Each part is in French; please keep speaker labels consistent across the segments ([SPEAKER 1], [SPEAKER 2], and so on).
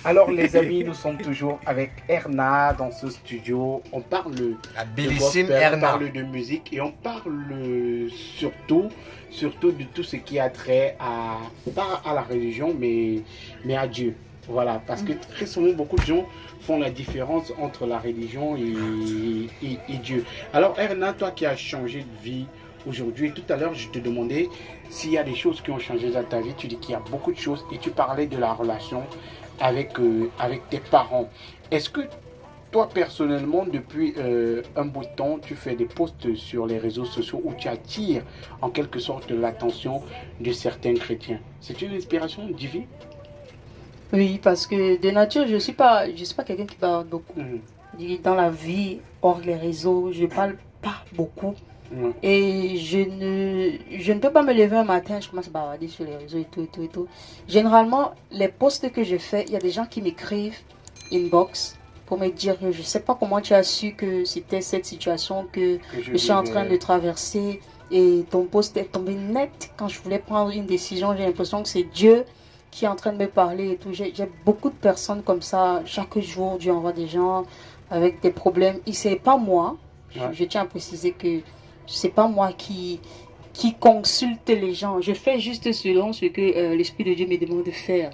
[SPEAKER 1] Alors les amis, nous sommes toujours avec Erna dans ce studio. On parle
[SPEAKER 2] La
[SPEAKER 1] de
[SPEAKER 2] bellissime
[SPEAKER 1] gospel, on
[SPEAKER 2] Erna.
[SPEAKER 1] parle de musique et on parle surtout de tout ce qui a trait à, pas à la religion, mais à Dieu. Voilà, parce que très souvent, beaucoup de gens font la différence entre la religion et Dieu. Alors Erna, toi qui as changé de vie aujourd'hui, tout à l'heure, je te demandais s'il y a des choses qui ont changé dans ta vie. Tu dis qu'il y a beaucoup de choses et tu parlais de la relation avec tes parents. Est-ce que toi, personnellement, depuis un bout de temps, tu fais des posts sur les réseaux sociaux où tu attires en quelque sorte l'attention de certains chrétiens? C'est une inspiration divine?
[SPEAKER 3] Oui, parce que de nature, je suis pas quelqu'un qui parle beaucoup. Dans la vie, hors les réseaux, je parle pas beaucoup. Et je ne peux pas me lever un matin, je commence à bavarder sur les réseaux et tout. Généralement, les posts que je fais, il y a des gens qui m'écrivent inbox pour me dire que je sais pas comment tu as su que c'était cette situation que je suis en train de traverser. Et ton post est tombé net quand je voulais prendre une décision. J'ai l'impression que c'est Dieu qui est en train de me parler et tout. J'ai beaucoup de personnes comme ça. Chaque jour, Dieu envoie des gens avec des problèmes. Et c'est pas moi. Je tiens à préciser que c'est pas moi qui consulte les gens. Je fais juste selon ce que l'Esprit de Dieu me demande de faire.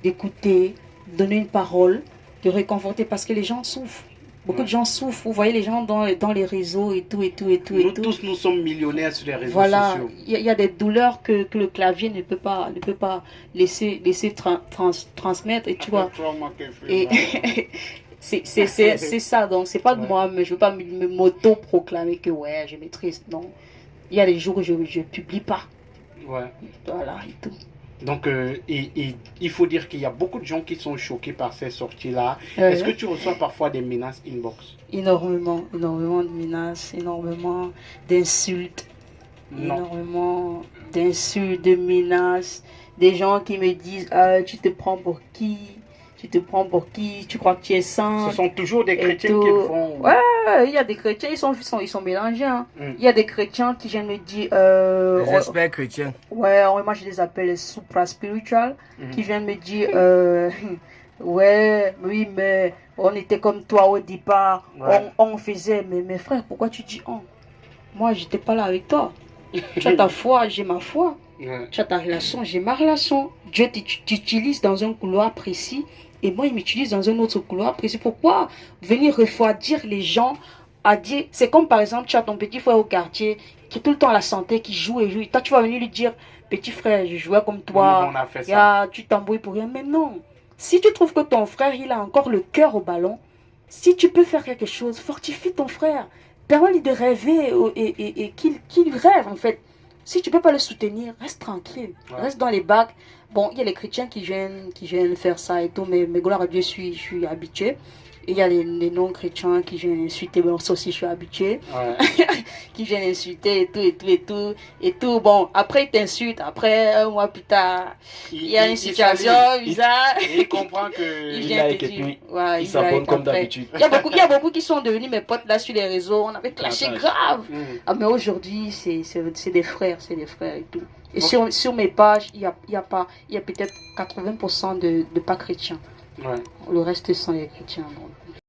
[SPEAKER 3] D'écouter, donner une parole, de réconforter parce que les gens souffrent. Beaucoup de gens souffrent. Vous voyez les gens dans les réseaux et tout.
[SPEAKER 1] Nous tous, nous sommes millionnaires sur les réseaux sociaux.
[SPEAKER 3] Il y a des douleurs que le clavier ne peut pas laisser transmettre. Et tu vois. Et c'est ça. Donc, c'est pas de moi, mais je veux pas m'auto-proclamer que ouais, je maîtrise. Non. Il y a des jours où je ne publie pas.
[SPEAKER 1] Ouais.
[SPEAKER 3] Voilà, et tout.
[SPEAKER 1] Donc, il faut dire qu'il y a beaucoup de gens qui sont choqués par ces sorties-là. Est-ce que tu reçois parfois des menaces inbox?
[SPEAKER 3] Énormément de menaces, énormément d'insultes, énormément d'insultes, de menaces. Des gens qui me disent tu te prends pour qui? Tu crois que tu es saint?
[SPEAKER 1] Ce sont toujours des chrétiens qui le font.
[SPEAKER 3] Ouais, il y a des chrétiens, ils sont mélangés. Hein. Il y a des chrétiens qui viennent me dire...
[SPEAKER 2] les experts chrétiens.
[SPEAKER 3] Ouais, moi je les appelle les supra-spiritual, qui viennent me dire... ouais, oui, mais on était comme toi au départ. On faisait... Mais mes frères, pourquoi tu dis on? Moi, j'étais pas là avec toi. Tu as ta foi, j'ai ma foi. Tu as ta relation, j'ai ma relation. Dieu t'utilise dans un couloir précis et moi, il m'utilise dans un autre couloir précis. Pourquoi venir refroidir les gens à dire... C'est comme par exemple, tu as ton petit frère au quartier qui est tout le temps à la santé, qui joue et joue. Toi, tu vas venir lui dire, petit frère, je jouais comme toi.
[SPEAKER 1] On a fait ça.
[SPEAKER 3] Tu t'embrouilles pour rien. Mais non. Si tu trouves que ton frère, il a encore le cœur au ballon, si tu peux faire quelque chose, fortifie ton frère. Permets-lui de rêver et qu'il rêve en fait. Si tu ne peux pas le soutenir, reste tranquille. Reste dans les bacs. Bon, il y a les chrétiens qui viennent faire ça et tout, mais gloire à Dieu, je suis habitué. Et il y a les non-chrétiens qui viennent insulter, bon, ça aussi je suis habitué. Qui viennent insulter et tout. Bon, après ils t'insultent, après un mois plus tard, il y a une situation bizarre.
[SPEAKER 1] Il comprend que
[SPEAKER 3] il vient te dire,
[SPEAKER 4] il s'abonne comme d'habitude.
[SPEAKER 3] Il y a beaucoup qui sont devenus mes potes là sur les réseaux, on avait clashé grave. Mais aujourd'hui, c'est des frères et tout. Et sur mes pages, il y a peut-être 80% de pas chrétiens. Le reste sont les chrétiens. Donc.